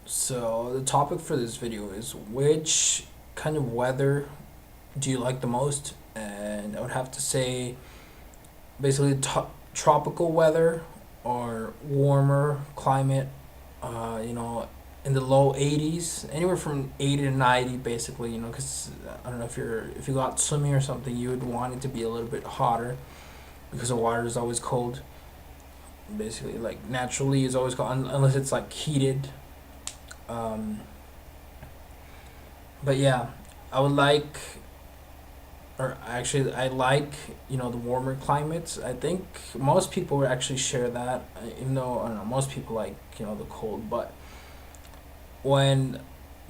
So the topic for this video is which kind of weather do you like the most? And I would have to say basically tropical weather or warmer climate, you know, in the low 80s, anywhere from 80 to 90 basically, you know, cuz I don't know if you go out swimming or something, you would want it to be a little bit hotter because the water is always cold. Basically like naturally is always cold unless it's like heated. Um but yeah, I would like, or actually I like, you know, the warmer climates. I think most people would actually share that, even though I don't know, most people like, you know, the cold. But when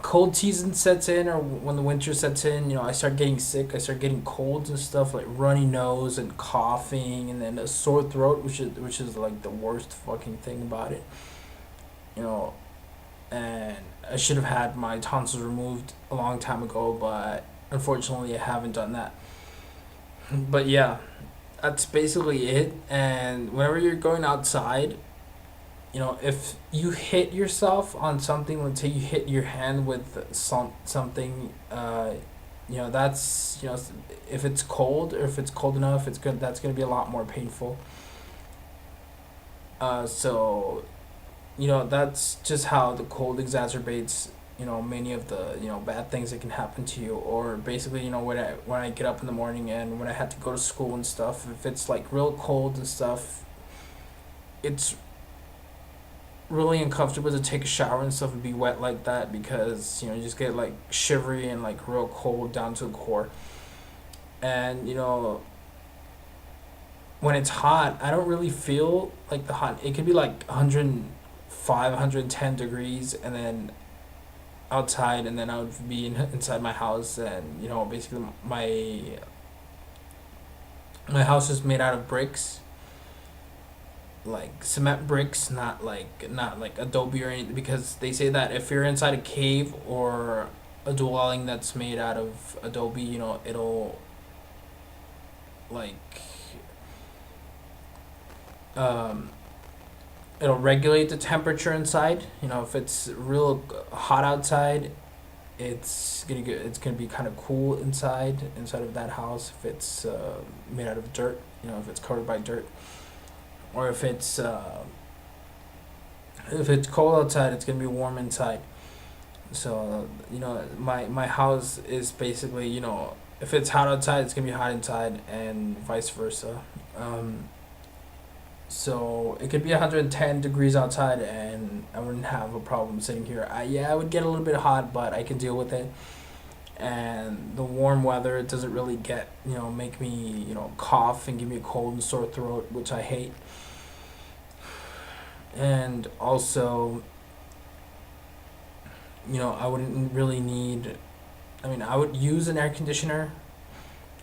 cold season sets in or when the winter sets in, you know, I start getting sick. I start getting colds and stuff like runny nose and coughing, and then a sore throat, which is like the worst fucking thing about it. You know, and I should have had my tonsils removed a long time ago, but unfortunately I haven't done that. But yeah, that's basically it. And whenever you're going outside, you know, if you hit yourself on something, let's say you hit your hand with something, you know, that's, you know, if it's cold or if it's cold enough, it's good. That's gonna be a lot more painful. So you know, that's just how the cold exacerbates, you know, many of the, you know, bad things that can happen to you. Or basically, you know, when I get up in the morning and when I had to go to school and stuff, if it's like real cold and stuff, it's really uncomfortable to take a shower and stuff and be wet like that, because you know, you just get like shivery and like real cold down to the core. And you know, when it's hot, I don't really feel like the hot. It could be like 105, 110 degrees, and then outside, and then I would be inside my house. And you know, basically my house is made out of bricks, like cement bricks, not like adobe or anything, because they say that if you're inside a cave or a dwelling that's made out of adobe, you know, like um it'll regulate the temperature inside. You know, if it's real hot outside, it's gonna be kind of cool inside of that house. If it's made out of dirt, you know, if it's covered by dirt, or if it's cold outside, it's gonna be warm inside. So you know, my house is basically, you know, if it's hot outside, it's gonna be hot inside, and vice versa. Um, so it could be 110 degrees outside, and I wouldn't have a problem sitting here. Yeah, I would get a little bit hot, but I can deal with it. And the warm weather, it doesn't really get, you know, make me, you know, cough and give me a cold and sore throat, which I hate. And also, you know, I wouldn't really need. I mean, I would use an air conditioner,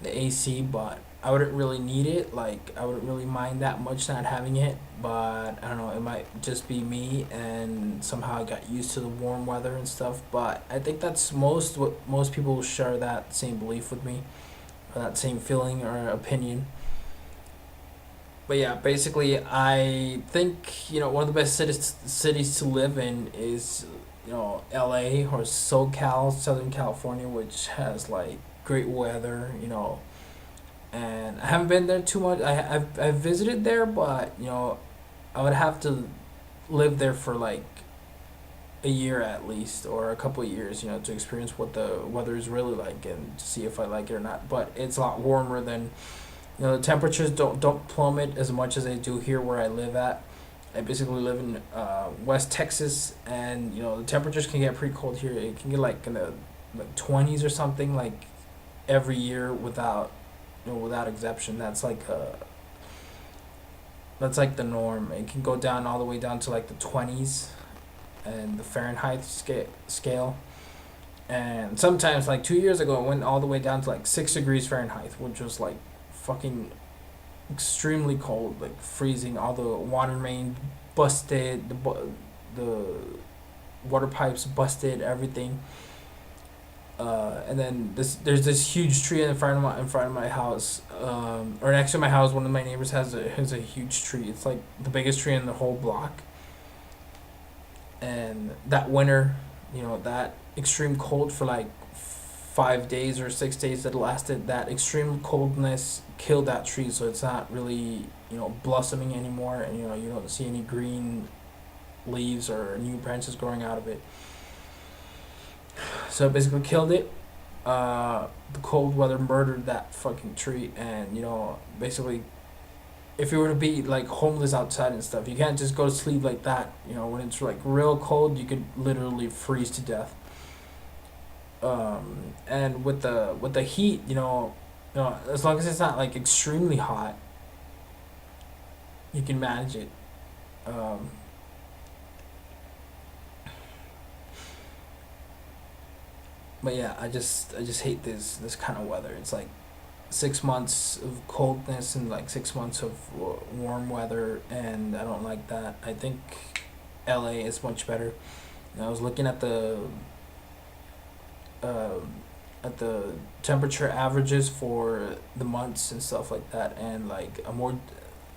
the AC, but I wouldn't really need it. Like, I wouldn't really mind that much not having it. But I don't know, it might just be me, and somehow I got used to the warm weather and stuff. But I think that's what most people share that same belief with me, or that same feeling or opinion. But yeah, basically, I think, you know, one of the best cities to live in is, you know, LA or SoCal, Southern California, which has like great weather, you know. And I haven't been there too much. I've visited there, but you know, I would have to live there for like a year at least, or a couple of years, you know, to experience what the weather is really like and to see if I like it or not. But it's a lot warmer than, you know, the temperatures don't plummet as much as they do here where I live at. I basically live in West Texas, and you know, the temperatures can get pretty cold here. It can get like in the like 20s or something, like every year without, you know, without exception. That's like the norm. It can go down all the way down to like the 20s and the Fahrenheit scale. And sometimes, like 2 years ago, it went all the way down to like 6 degrees Fahrenheit, which was like fucking extremely cold, like freezing. All the water main busted, the water pipes busted, everything. And then there's this huge tree in front of my house, or next to my house. One of my neighbors has a huge tree. It's like the biggest tree in the whole block. and that winter, that extreme cold for like 5 days or 6 days that lasted, that extreme coldness killed that tree, so it's not really blossoming anymore, and you don't see any green leaves or new branches growing out of it. So it basically killed it. The cold weather murdered that fucking tree, and basically, if you were to be like homeless outside and stuff, you can't just go to sleep like that. When it's like real cold, you could literally freeze to death. And with the heat, as long as it's not like extremely hot, you can manage it. Um, but yeah, I just hate this kind of weather. It's like 6 months of coldness and like 6 months of warm weather, and I don't like that. I think LA is much better. I was looking um, at the temperature averages for the months and stuff like that, and like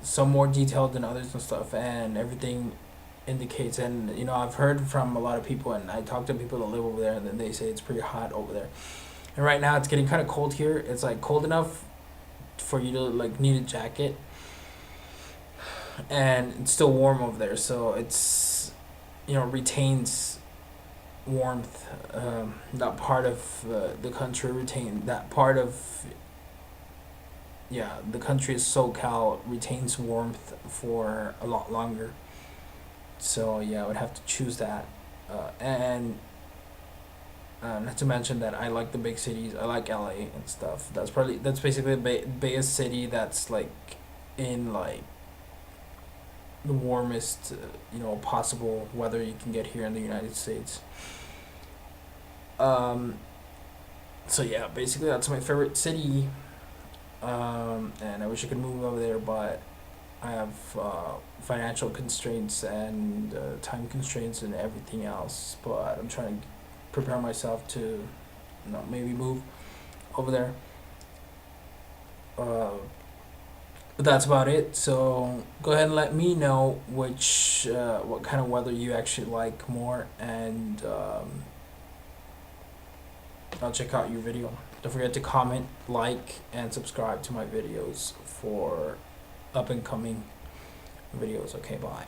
some more detailed than others and stuff, and everything indicates. And I've heard from a lot of people, and I talk to people that live over there, and then they say it's pretty hot over there. And right now it's getting kind of cold here. It's like cold enough for you to like need a jacket, and it's still warm over there, so it's retains warmth. That part of the country retain that part of yeah, the country is SoCal retains warmth for a lot longer. So yeah, I would have to choose that. And not to mention that I like the big cities. I like LA and stuff. That's basically the biggest city that's like in like the warmest possible weather you can get here in the United States. Um, so yeah, basically that's my favorite city. And I wish I could move over there, but I have financial constraints and time constraints and everything else. But I'm trying to prepare myself to, maybe move over there. Uh, but that's about it. So go ahead and let me know what kind of weather you actually like more, and I'll check out your video. Don't forget to comment, like, and subscribe to my videos for up and coming videos. Okay, bye.